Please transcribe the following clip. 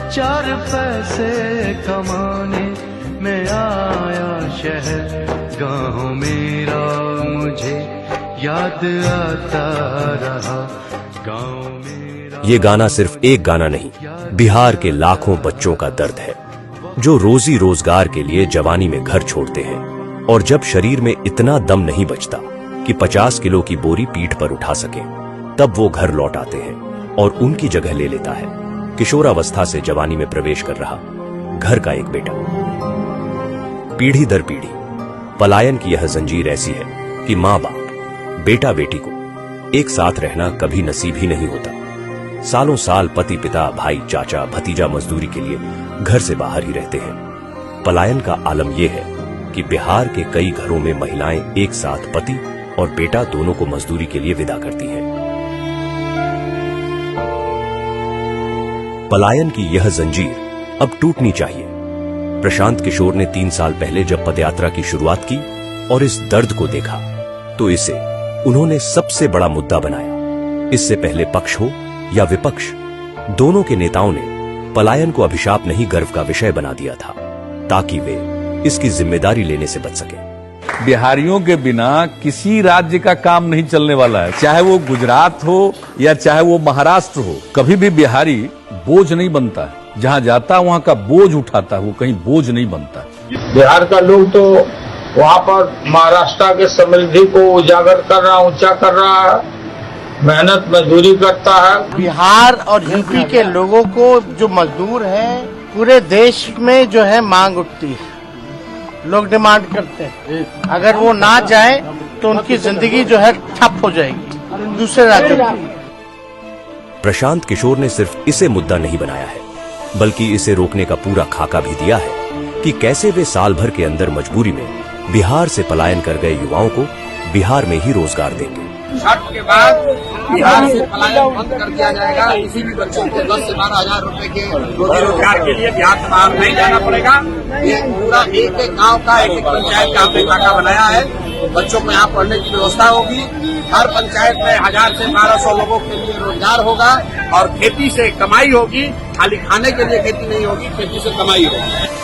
चार पैसे कमाने में आया शहर, गाँव मेरा मुझे याद आता रहा, गाँव मेरा। ये गाना सिर्फ एक गाना नहीं, बिहार के लाखों बच्चों का दर्द है जो रोजी रोजगार के लिए जवानी में घर छोड़ते हैं और जब शरीर में इतना दम नहीं बचता कि 50 किलो की बोरी पीठ पर उठा सके, तब वो घर लौट आते हैं और उनकी जगह ले लेता है किशोरावस्था से जवानी में प्रवेश कर रहा घर का एक बेटा। पीढ़ी दर पीढ़ी पलायन की यह जंजीर ऐसी है कि माँ बाप बेटा बेटी को एक साथ रहना कभी नसीब ही नहीं होता। सालों साल पति पिता भाई चाचा भतीजा मजदूरी के लिए घर से बाहर ही रहते हैं। पलायन का आलम यह है कि बिहार के कई घरों में महिलाएं एक साथ पति और बेटा दोनों को मजदूरी के लिए विदा करती हैं। पलायन की यह जंजीर अब टूटनी चाहिए। प्रशांत किशोर ने 3 साल पहले जब पदयात्रा की शुरुआत की और इस दर्द को देखा तो इसे उन्होंने सबसे बड़ा मुद्दा बनाया। इससे पहले पक्ष हो या विपक्ष, दोनों के नेताओं ने पलायन को अभिशाप नहीं गर्व का विषय बना दिया था ताकि वे इसकी जिम्मेदारी लेने से बच सके। बिहारियों के बिना किसी राज्य का काम नहीं चलने वाला है, चाहे वो गुजरात हो या चाहे वो महाराष्ट्र हो। कभी भी बिहारी बोझ नहीं बनता है, जहाँ जाता वहाँ का बोझ उठाता है, वो कहीं बोझ नहीं बनता। बिहार का लोग तो वहाँ पर महाराष्ट्र के समृद्धि को उजागर कर रहा, ऊंचा कर रहा है, मेहनत मजदूरी करता है। बिहार और यूपी के लोगों को जो मजदूर हैं, पूरे देश में जो है मांग उठती है, लोग डिमांड करते हैं। अगर वो ना जाए तो उनकी जिंदगी जो है ठप हो जाएगी दूसरे राज्यों की। प्रशांत किशोर ने सिर्फ इसे मुद्दा नहीं बनाया है, बल्कि इसे रोकने का पूरा खाका भी दिया है कि कैसे वे साल भर के अंदर मजबूरी में बिहार से पलायन कर गए युवाओं को बिहार में ही रोजगार देंगे। छठ के बाद बिहार से पलायन बंद कर दिया जाएगा। किसी भी बच्चे को 10 से 12 हजार रूपए के रोजी रोजगार के लिए बिहार से बाहर नहीं जाना पड़ेगा। ये पूरा एक एक गाँव का एक एक पंचायत का हमने खाका बनाया है। बच्चों को यहाँ पढ़ने की व्यवस्था होगी। हर पंचायत में 1000 से 1200 लोगों के लिए रोजगार होगा और खेती से कमाई होगी। खाली खाने के लिए खेती नहीं होगी, खेती से कमाई होगी।